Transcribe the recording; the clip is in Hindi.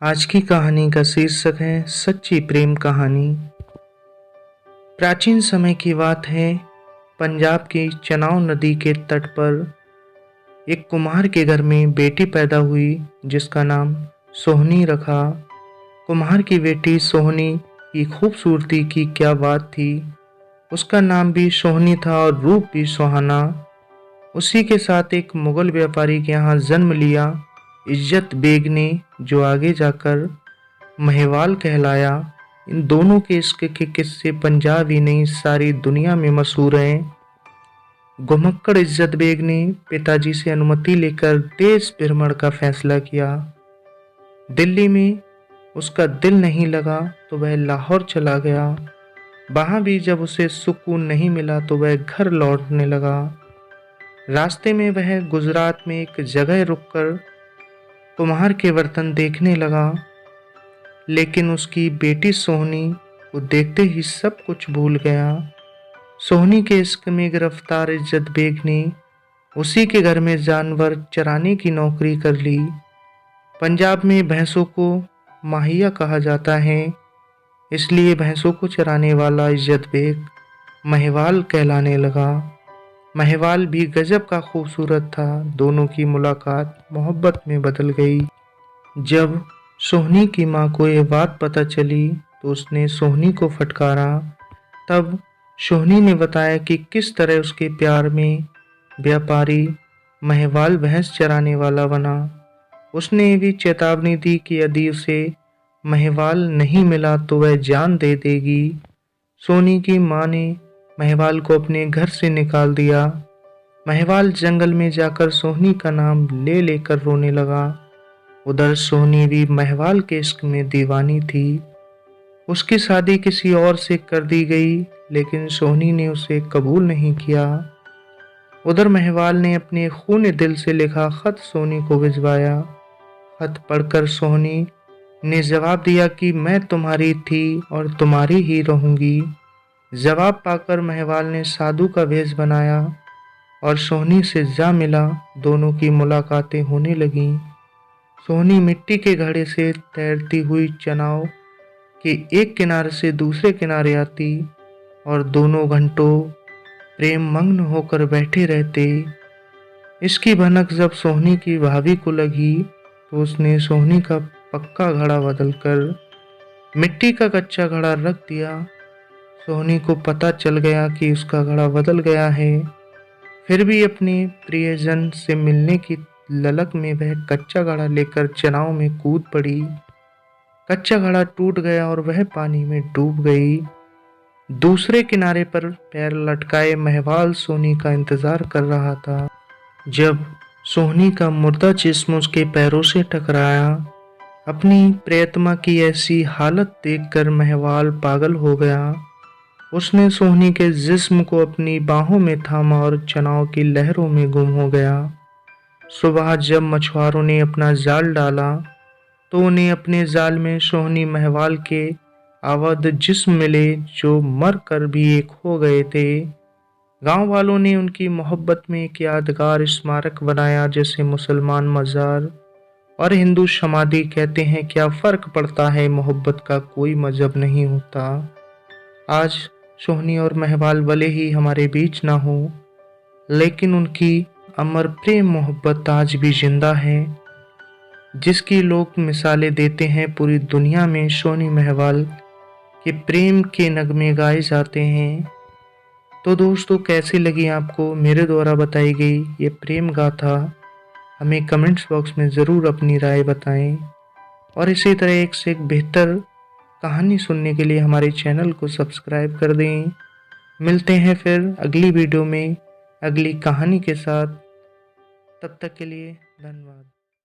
आज की कहानी का शीर्षक है सच्ची प्रेम कहानी। प्राचीन समय की बात है। पंजाब की चनाव नदी के तट पर एक कुम्हार के घर में बेटी पैदा हुई जिसका नाम सोहनी रखा। कुम्हार की बेटी सोहनी की खूबसूरती की क्या बात थी। उसका नाम भी सोहनी था और रूप भी सुहाना। उसी के साथ एक मुगल व्यापारी के यहाँ जन्म लिया इज्जत बेग ने, जो आगे जाकर महिवाल कहलाया। इन दोनों के इश्क के किस्से पंजाब ही नहीं सारी दुनिया में मशहूर हैं। घुमक्कड़ इज्जत बेग ने पिताजी से अनुमति लेकर देश भ्रमण का फैसला किया। दिल्ली में उसका दिल नहीं लगा तो वह लाहौर चला गया। वहां भी जब उसे सुकून नहीं मिला तो वह घर लौटने लगा। रास्ते में वह गुजरात में एक जगह रुककर कुम्हार के बर्तन देखने लगा, लेकिन उसकी बेटी सोहनी को देखते ही सब कुछ भूल गया। सोहनी के इश्क में गिरफ्तार इज्जत बेग ने उसी के घर में जानवर चराने की नौकरी कर ली। पंजाब में भैंसों को माहिया कहा जाता है, इसलिए भैंसों को चराने वाला इज्जत बेग महिवाल कहलाने लगा। महिवाल भी गजब का खूबसूरत था। दोनों की मुलाकात मोहब्बत में बदल गई। जब सोहनी की माँ को ये बात पता चली तो उसने सोहनी को फटकारा। तब सोहनी ने बताया कि किस तरह उसके प्यार में व्यापारी महिवाल भैंस चराने वाला बना। उसने ये भी चेतावनी दी कि यदि उसे महिवाल नहीं मिला तो वह जान दे देगी। सोहनी की माँ ने महिवाल को अपने घर से निकाल दिया। महिवाल जंगल में जाकर सोहनी का नाम ले लेकर रोने लगा। उधर सोहनी भी महिवाल के इश्क में दीवानी थी। उसकी शादी किसी और से कर दी गई, लेकिन सोहनी ने उसे कबूल नहीं किया। उधर महिवाल ने अपने खून दिल से लिखा खत सोहनी को भिजवाया। खत पढ़कर सोहनी ने जवाब दिया कि मैं तुम्हारी थी और तुम्हारी ही रहूंगी। जवाब पाकर महिवाल ने साधु का वेश बनाया और सोहनी से जा मिला। दोनों की मुलाकातें होने लगीं। सोहनी मिट्टी के घड़े से तैरती हुई चनाव के एक किनारे से दूसरे किनारे आती और दोनों घंटों प्रेम मग्न होकर बैठे रहते। इसकी भनक जब सोहनी की भाभी को लगी तो उसने सोहनी का पक्का घड़ा बदलकर मिट्टी का कच्चा घड़ा रख दिया। सोहनी को पता चल गया कि उसका घड़ा बदल गया है। फिर भी अपने प्रियजन से मिलने की ललक में वह कच्चा घड़ा लेकर चनाव में कूद पड़ी। कच्चा घड़ा टूट गया और वह पानी में डूब गई। दूसरे किनारे पर पैर लटकाए महिवाल सोहनी का इंतजार कर रहा था। जब सोहनी का मुर्दा जिस्म उसके पैरों से टकराया, अपनी प्रियतमा की ऐसी हालत देखकर महिवाल पागल हो गया। उसने सोहनी के जिस्म को अपनी बाहों में थामा और चनाव की लहरों में गुम हो गया। सुबह जब मछुआरों ने अपना जाल डाला तो उन्हें अपने जाल में सोहनी महिवाल के अवध जिस्म मिले, जो मर कर भी एक हो गए थे। गांव वालों ने उनकी मोहब्बत में एक यादगार स्मारक बनाया, जैसे मुसलमान मजार और हिंदू समाधि। कहते हैं क्या फर्क पड़ता है, मोहब्बत का कोई मजहब नहीं होता। आज सोहनी और महिवाल भले ही हमारे बीच ना हो, लेकिन उनकी अमर प्रेम मोहब्बत आज भी जिंदा है, जिसकी लोग मिसालें देते हैं। पूरी दुनिया में सोहनी महिवाल के प्रेम के नगमे गाए जाते हैं। तो दोस्तों, कैसी लगी आपको मेरे द्वारा बताई गई ये प्रेम गाथा? हमें कमेंट्स बॉक्स में ज़रूर अपनी राय बताएं और इसी तरह एक से एक बेहतर कहानी सुनने के लिए हमारे चैनल को सब्सक्राइब कर दें। मिलते हैं फिर अगली वीडियो में अगली कहानी के साथ। तब तक के लिए धन्यवाद।